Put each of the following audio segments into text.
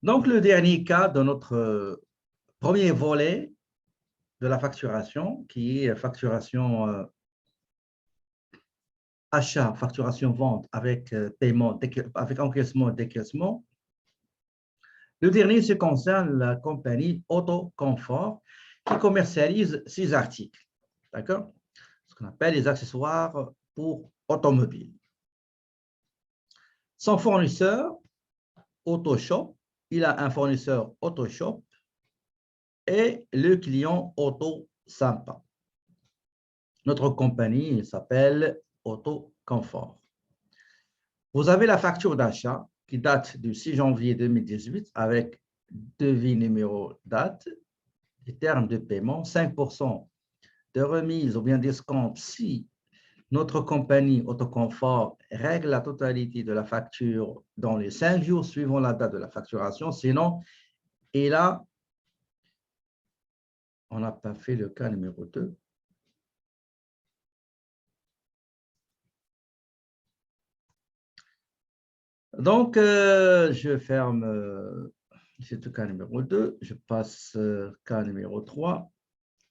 Donc, le dernier cas de notre premier volet de la facturation, qui est facturation achat, facturation vente avec paiement, avec encaissement, décaissement. Le dernier se concerne la compagnie Autoconfort qui commercialise 6 articles, d'accord? Ce qu'on appelle les accessoires pour automobiles. Son fournisseur, Autoshop, il a un fournisseur Autoshop et le client Auto Sympa. Notre compagnie s'appelle Autoconfort. Vous avez la facture d'achat qui date du 6 janvier 2018 avec devis numéro date, les termes de paiement, 5% de remise ou bien d'escompte si notre compagnie Autoconfort règle la totalité de la facture dans les 5 jours suivant la date de la facturation. Sinon, et là, on n'a pas fait le cas numéro 2. Donc, je ferme c'est le cas numéro 2. Je passe cas numéro 3.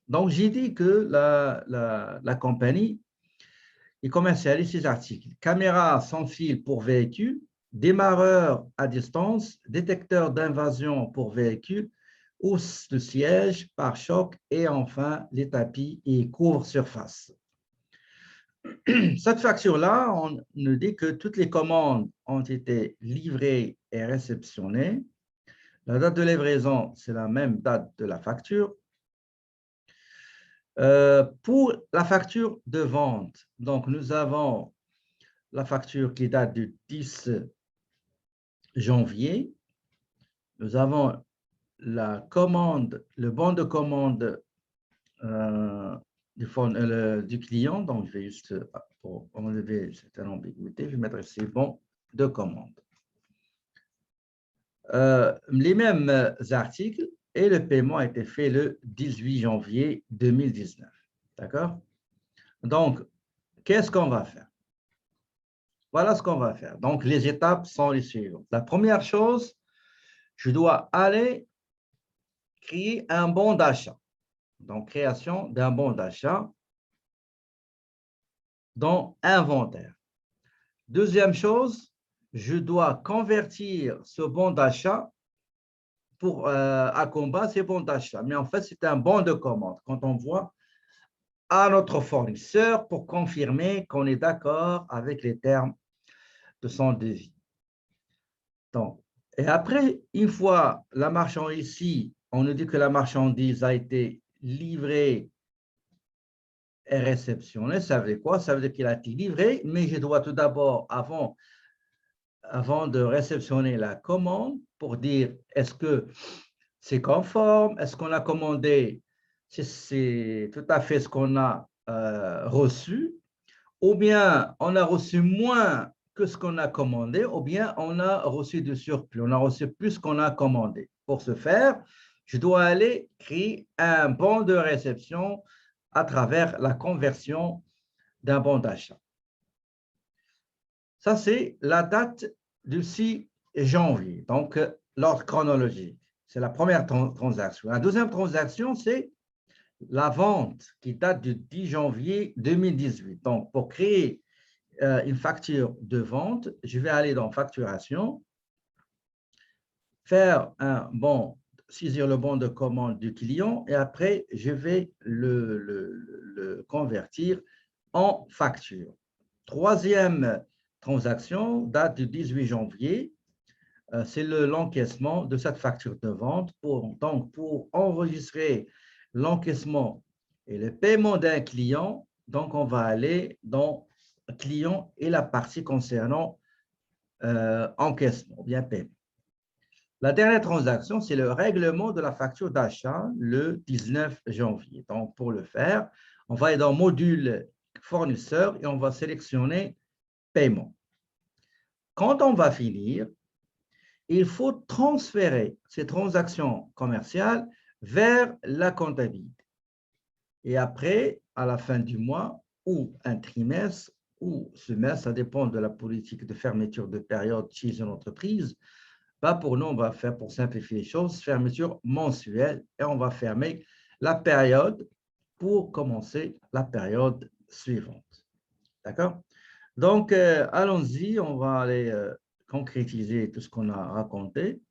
Donc, j'ai dit que la compagnie commercialise ces articles. Caméra sans fil pour véhicule, démarreur à distance, détecteur d'invasion pour véhicule, housse de siège, pare-choc et enfin les tapis et couvre-surface. Cette facture-là, on nous dit que toutes les commandes ont été livrées et réceptionnées. La date de livraison, c'est la même date de la facture. Pour la facture de vente, donc nous avons la facture qui date du 10 janvier. Nous avons la commande, le bon de commande du client. Donc, je vais juste, pour enlever cette ambiguïté, je vais mettre ici bon de commande. Les mêmes articles et le paiement a été fait le 18 janvier 2019. D'accord? Donc, qu'est-ce qu'on va faire? Voilà ce qu'on va faire. Donc, les étapes sont les suivantes. La première chose, je dois aller créer un bon d'achat. Donc, création d'un bon d'achat dans inventaire. Deuxième chose, je dois convertir ce bon d'achat à combat ces bons d'achat. Mais en fait, c'est un bon de commande. Quand on voit à notre fournisseur pour confirmer qu'on est d'accord avec les termes de son devis. Donc, et après, une fois la marchandise ici, on nous dit que la marchandise a été livrée et réceptionnée. Ça veut dire quoi? Ça veut dire qu'il a été livré, mais je dois tout d'abord, avant de réceptionner la commande, pour dire est-ce que c'est conforme, est-ce qu'on a commandé, c'est tout à fait ce qu'on a reçu, ou bien on a reçu moins que ce qu'on a commandé, ou bien on a reçu du surplus, on a reçu plus qu'on a commandé. Pour ce faire, je dois aller créer un bon de réception à travers la conversion d'un bon d'achat. Ça, c'est la date du 6 janvier, donc l'ordre chronologique. C'est la première transaction. La deuxième transaction, c'est la vente qui date du 10 janvier 2018. Donc, pour créer une facture de vente, je vais aller dans facturation, faire saisir le bon de commande du client et après, je vais le convertir en facture. Troisième transaction date du 18 janvier. C'est l'encaissement de cette facture de vente. Donc, pour enregistrer l'encaissement et le paiement d'un client, donc on va aller dans client et la partie concernant encaissement, bien paiement. La dernière transaction, c'est le règlement de la facture d'achat le 19 janvier. Donc, pour le faire, on va aller dans module fournisseur et on va sélectionner paiement. Quand on va finir, il faut transférer ces transactions commerciales vers la comptabilité. Et après, à la fin du mois, ou un trimestre, ou semestre, ça dépend de la politique de fermeture de période chez une entreprise, Bah, pour nous, on va faire, pour simplifier les choses, fermeture mensuelle et on va fermer la période pour commencer la période suivante. D'accord? Donc, allons-y, on va aller concrétiser tout ce qu'on a raconté.